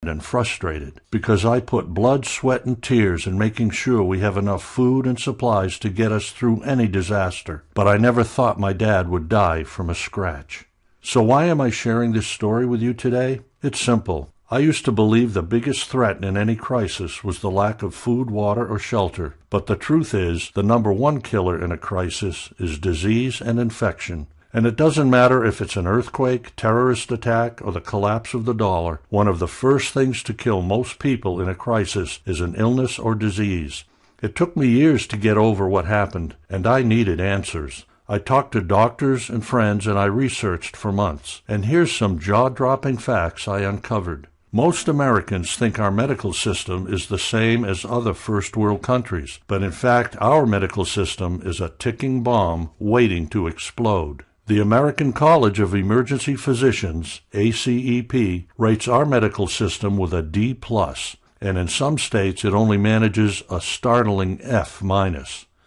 and frustrated because I put blood, sweat, and tears in making sure we have enough food and supplies to get us through any disaster, but I never thought my dad would die from a scratch. So why am I sharing this story with you today? It's simple. I used to believe the biggest threat in any crisis was the lack of food, water, or shelter, but the truth is the number one killer in a crisis is disease and infection. And it doesn't matter if it's an earthquake, terrorist attack, or the collapse of the dollar. One of the first things to kill most people in a crisis is an illness or disease. It took me years to get over what happened, and I needed answers. I talked to doctors and friends, and I researched for months. And here's some jaw-dropping facts I uncovered. Most Americans think our medical system is the same as other first-world countries, but in fact our medical system is a ticking bomb waiting to explode. The American College of Emergency Physicians, ACEP, rates our medical system with a D+, and in some states it only manages a startling F-.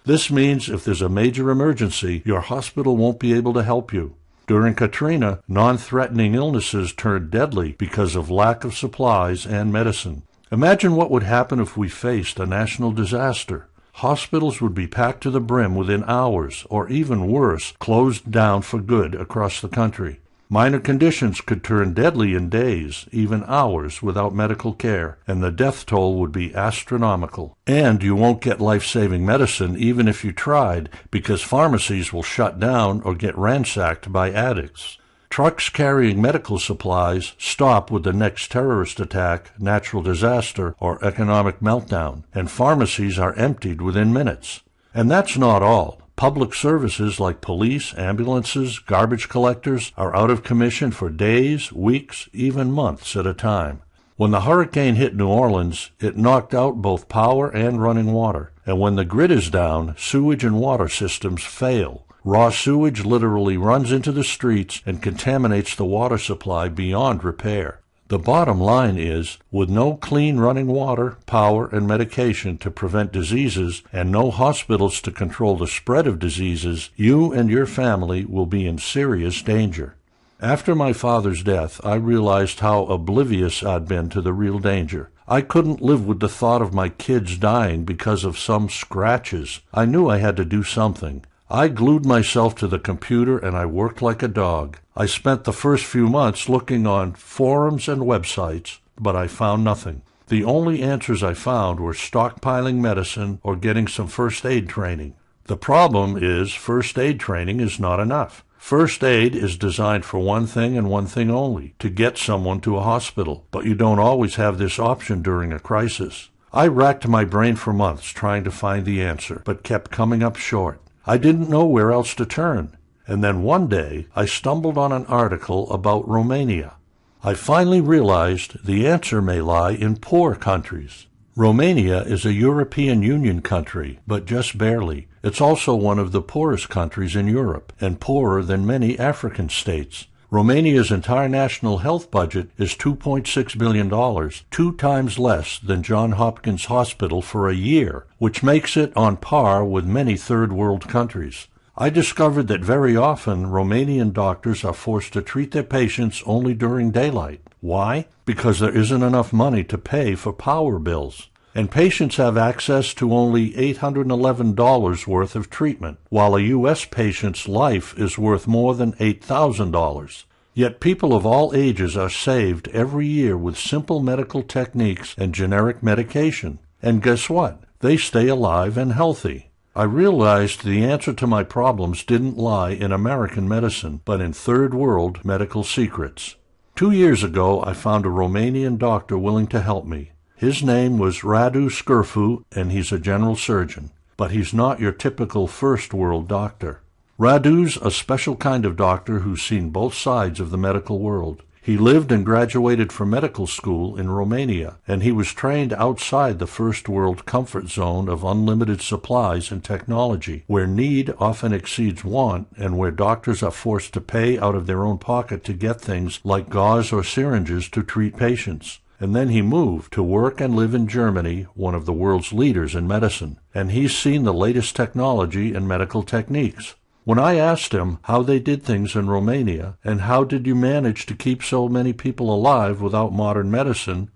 This means if there's a major emergency, your hospital won't be able to help you. During Katrina, non-threatening illnesses turned deadly because of lack of supplies and medicine. Imagine what would happen if we faced a national disaster. Hospitals would be packed to the brim within hours, or even worse, closed down for good across the country. Minor conditions could turn deadly in days, even hours, without medical care, and the death toll would be astronomical. And you won't get life-saving medicine even if you tried, because pharmacies will shut down or get ransacked by addicts. Trucks carrying medical supplies stop with the next terrorist attack, natural disaster, or economic meltdown, and pharmacies are emptied within minutes. And that's not all. Public services like police, ambulances, garbage collectors are out of commission for days, weeks, even months at a time. When the hurricane hit New Orleans, it knocked out both power and running water. And when the grid is down, sewage and water systems fail. Raw sewage literally runs into the streets and contaminates the water supply beyond repair. The bottom line is, with no clean running water, power, and medication to prevent diseases, and no hospitals to control the spread of diseases, you and your family will be in serious danger. After my father's death, I realized how oblivious I'd been to the real danger. I couldn't live with the thought of my kids dying because of some scratches. I knew I had to do something. I glued myself to the computer and I worked like a dog. I spent the first few months looking on forums and websites, but I found nothing. The only answers I found were stockpiling medicine or getting some first aid training. The problem is first aid training is not enough. First aid is designed for one thing and one thing only, to get someone to a hospital, but you don't always have this option during a crisis. I racked my brain for months trying to find the answer, but kept coming up short. I didn't know where else to turn, and then one day I stumbled on an article about Romania. I finally realized the answer may lie in poor countries. Romania is a European Union country, but just barely. It's also one of the poorest countries in Europe, and poorer than many African states. Romania's entire national health budget is $2.6 billion, 2 times less than Johns Hopkins Hospital for a year, which makes it on par with many third-world countries. I discovered that very often Romanian doctors are forced to treat their patients only during daylight. Why? Because there isn't enough money to pay for power bills. And patients have access to only $811 worth of treatment, while a U.S. patient's life is worth more than $8,000. Yet people of all ages are saved every year with simple medical techniques and generic medication. And guess what? They stay alive and healthy. I realized the answer to my problems didn't lie in American medicine, but in third-world medical secrets. 2 years ago, I found a Romanian doctor willing to help me. His name was Radu, Scurtu, and he's a general surgeon. But he's not your typical first-world doctor. Radu's a special kind of doctor who's seen both sides of the medical world. He lived and graduated from medical school in Romania, and he was trained outside the first-world comfort zone of unlimited supplies and technology, where need often exceeds want and where doctors are forced to pay out of their own pocket to get things like gauze or syringes to treat patients. And then he moved to work and live in Germany, one of the world's leaders in medicine, and he's seen the latest technology and medical techniques. When I asked him how they did things in Romania, and how did you manage to keep so many people alive without modern medicine,